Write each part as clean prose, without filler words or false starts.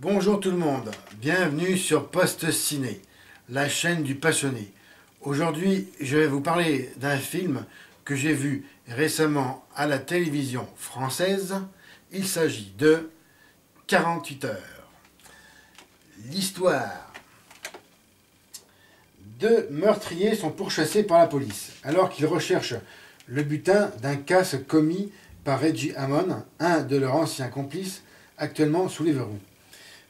Bonjour tout le monde, bienvenue sur Post Ciné, la chaîne du passionné. Aujourd'hui, je vais vous parler d'un film que j'ai vu récemment à la télévision française. Il s'agit de 48 heures. L'histoire. Deux meurtriers sont pourchassés par la police, alors qu'ils recherchent le butin d'un casse commis par Reggie Hammond, un de leurs anciens complices, actuellement sous les verrous.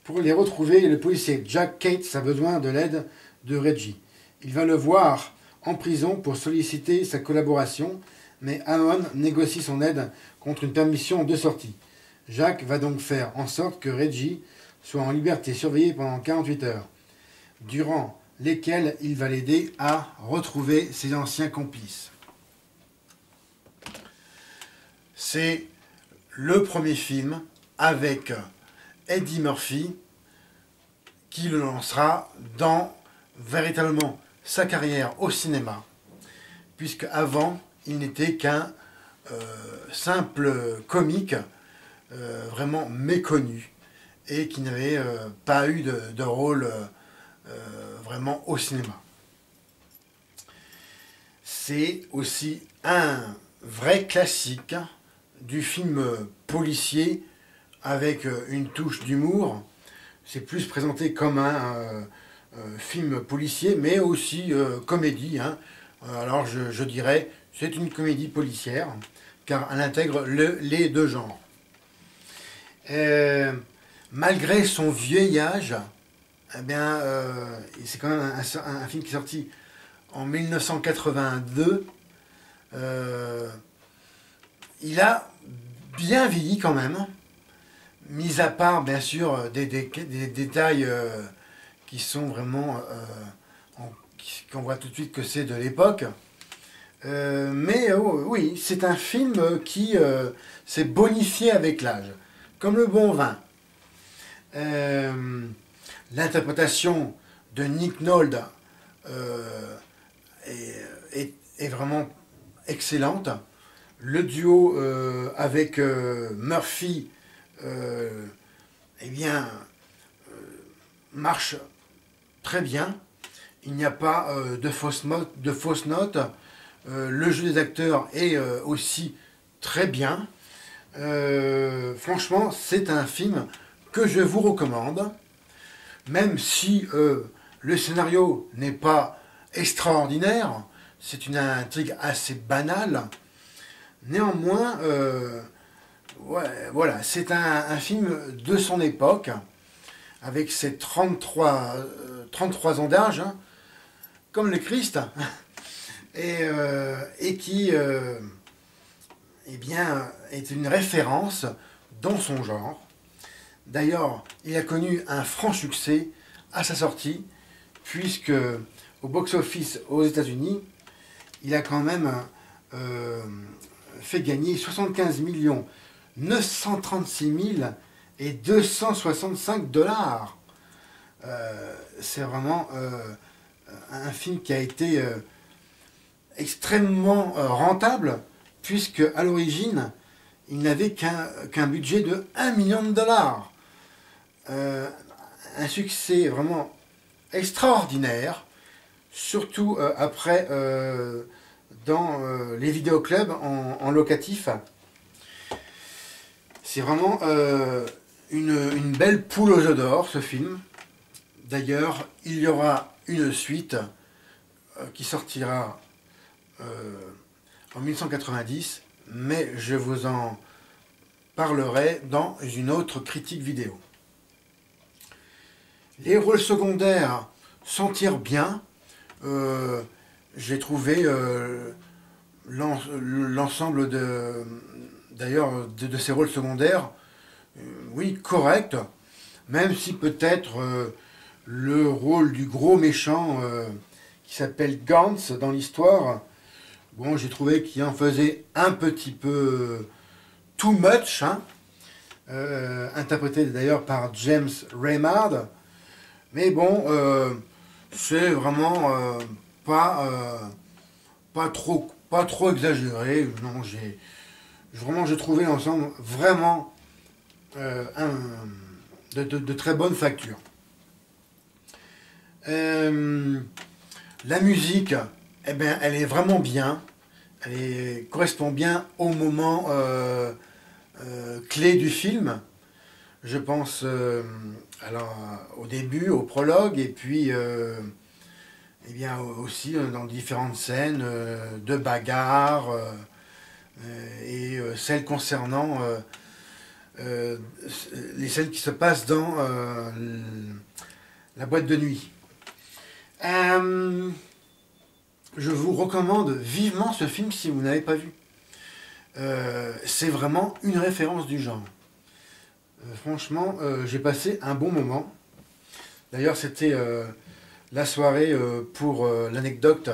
Pour les retrouver, le policier Jack Cates a besoin de l'aide de Reggie. Il va le voir en prison pour solliciter sa collaboration, mais Hammond négocie son aide contre une permission de sortie. Jack va donc faire en sorte que Reggie soit en liberté surveillée pendant 48 heures, durant lesquelles il va l'aider à retrouver ses anciens complices. C'est le premier film avec Eddie Murphy qui le lancera dans véritablement sa carrière au cinéma, puisque avant il n'était qu'un simple comique vraiment méconnu et qui n'avait pas eu de rôle vraiment au cinéma. C'est aussi un vrai classique du film policier avec une touche d'humour. C'est plus présenté comme un film policier, mais aussi comédie. Hein. Alors je dirais, c'est une comédie policière, car elle intègre les deux genres. Malgré son vieil âge, eh bien, c'est quand même un film qui est sorti en 1982. Il a bien vieilli quand même, mis à part bien sûr des détails qui sont vraiment qu'on voit tout de suite que c'est de l'époque. Mais oui, c'est un film qui s'est bonifié avec l'âge, comme le bon vin. L'interprétation de Nick Nolte est vraiment excellente. Le duo avec Murphy eh bien, marche très bien. Il n'y a pas de fausses notes. Le jeu des acteurs est aussi très bien. Franchement, c'est un film que je vous recommande, même si le scénario n'est pas extraordinaire. C'est une intrigue assez banale. Néanmoins, ouais, voilà, c'est un film de son époque, avec ses 33 ans d'âge, hein, comme le Christ, et qui eh bien, est une référence dans son genre. D'ailleurs, il a connu un franc succès à sa sortie, puisque au box-office aux États-Unis, il a quand même fait gagner 75 936 265 $. C'est vraiment un film qui a été extrêmement rentable, puisque à l'origine, il n'avait qu'un budget de 1 million $. Un succès vraiment extraordinaire, surtout après dans les vidéoclubs en locatif. C'est vraiment une belle poule aux œufs d'or, ce film. D'ailleurs, il y aura une suite qui sortira en 1990, mais je vous en parlerai dans une autre critique vidéo. Les rôles secondaires s'en tirent bien. J'ai trouvé l'ensemble de ces rôles secondaires, oui, correct, même si peut-être le rôle du gros méchant qui s'appelle Gantz dans l'histoire, bon, j'ai trouvé qu'il en faisait un petit peu too much, hein, interprété d'ailleurs par James Remard. Mais bon, c'est vraiment pas trop exagéré. Non, j'ai trouvé l'ensemble vraiment de très bonne facture. La musique, eh ben, elle est vraiment bien. Correspond bien au moment clé du film. Je pense alors, au début, au prologue, et puis eh bien, aussi dans différentes scènes de bagarre et celles concernant les scènes qui se passent dans la boîte de nuit. Je vous recommande vivement ce film si vous n'avez pas vu. C'est vraiment une référence du genre. Franchement, j'ai passé un bon moment. D'ailleurs, c'était la soirée pour l'anecdote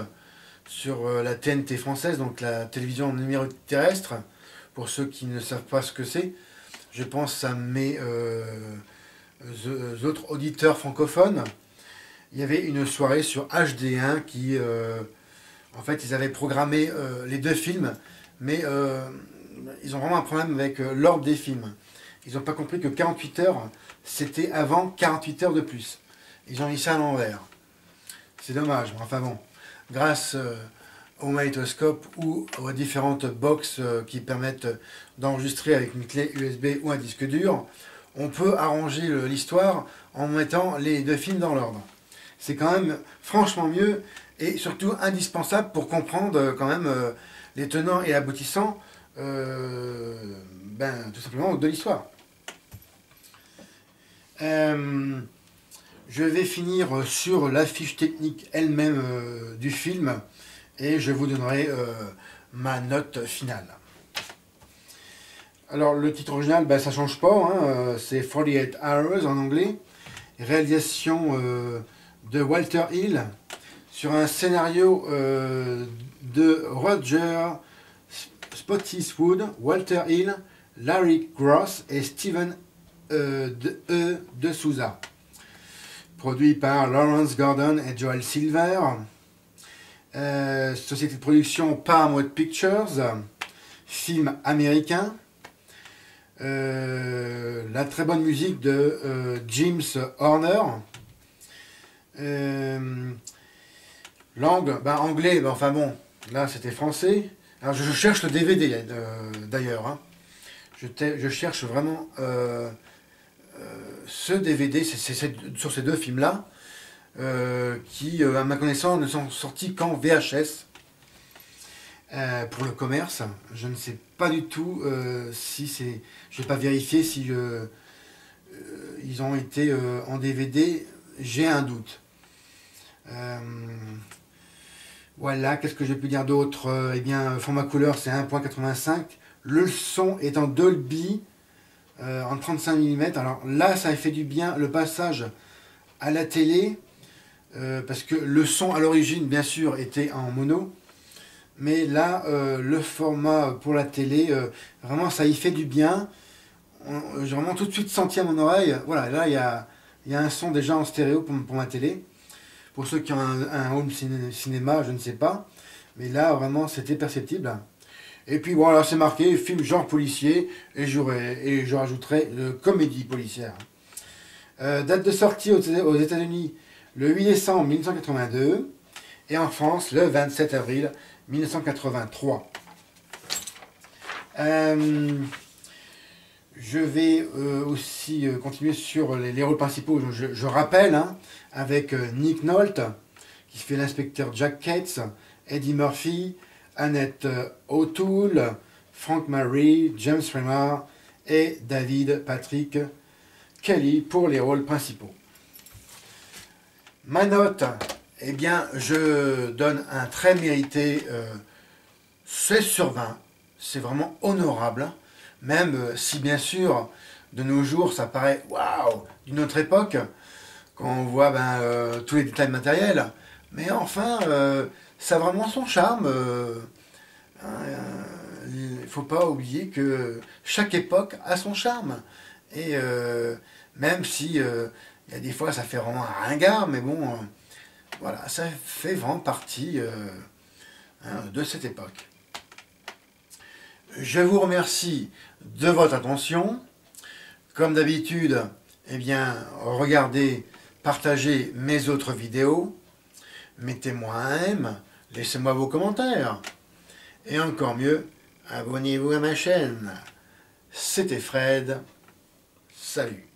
sur la TNT française, donc la télévision numérique terrestre. Pour ceux qui ne savent pas ce que c'est, je pense à mes autres auditeurs francophones. Il y avait une soirée sur HD1 qui, en fait, ils avaient programmé les deux films, mais ils ont vraiment un problème avec l'ordre des films. Ils n'ont pas compris que 48 heures, c'était avant 48 heures de plus. Ils ont mis ça à l'envers. C'est dommage, mais enfin bon. Grâce au magnétoscope ou aux différentes boxes qui permettent d'enregistrer avec une clé USB ou un disque dur, on peut arranger l'histoire en mettant les deux films dans l'ordre. C'est quand même franchement mieux et surtout indispensable pour comprendre quand même les tenants et aboutissants tout simplement de l'histoire. Je vais finir sur la fiche technique elle-même du film et je vous donnerai ma note finale. Alors le titre original, ça change pas, hein, c'est 48 Hours en anglais, réalisation de Walter Hill sur un scénario de Roger Spottiswoode, Walter Hill, Larry Gross et Steven de Souza. Produit par Lawrence Gordon et Joel Silver. Société de production Paramount Pictures. Film américain. La très bonne musique de James Horner. Langue, anglais, enfin bon, là c'était français. Alors je cherche le DVD d'ailleurs. Hein. Je cherche vraiment ce DVD, c'est sur ces deux films-là, qui, à ma connaissance, ne sont sortis qu'en VHS pour le commerce. Je ne sais pas du tout si c'est... Je n'ai pas vérifié si ils ont été en DVD. J'ai un doute. Voilà, qu'est-ce que j'ai pu dire d'autre? Eh bien, format couleur, c'est 1.85. Le son est en Dolby, en 35 mm. Alors là, ça a fait du bien le passage à la télé, parce que le son à l'origine, bien sûr, était en mono. Mais là, le format pour la télé, vraiment, ça y fait du bien. J'ai vraiment tout de suite senti à mon oreille. Voilà, là, il y a un son déjà en stéréo pour ma télé. Pour ceux qui ont un home cinéma, je ne sais pas. Mais là, vraiment, c'était perceptible. Et puis voilà, c'est marqué film genre policier. Et je rajouterai le comédie policière. Date de sortie aux États-Unis le 8 décembre 1982. Et en France le 27 avril 1983. Je vais aussi continuer sur les rôles principaux. Je rappelle, hein, avec Nick Nolte, qui fait l'inspecteur Jack Cates, Eddie Murphy, Annette O'Toole, Frank Murray, James Remar et David Patrick Kelly pour les rôles principaux. Ma note, eh bien, je donne un très mérité 16 sur 20. C'est vraiment honorable. Même si, bien sûr, de nos jours, ça paraît waouh, d'une autre époque, quand on voit tous les détails matériels. Mais enfin, ça a vraiment son charme. Il ne faut pas oublier que chaque époque a son charme. Et même si il y a des fois, ça fait vraiment un ringard, mais bon, voilà, ça fait vraiment partie de cette époque. Je vous remercie de votre attention. Comme d'habitude, eh bien, regardez, partagez mes autres vidéos, mettez-moi un M, laissez-moi vos commentaires. Et encore mieux, abonnez-vous à ma chaîne. C'était Fred. Salut.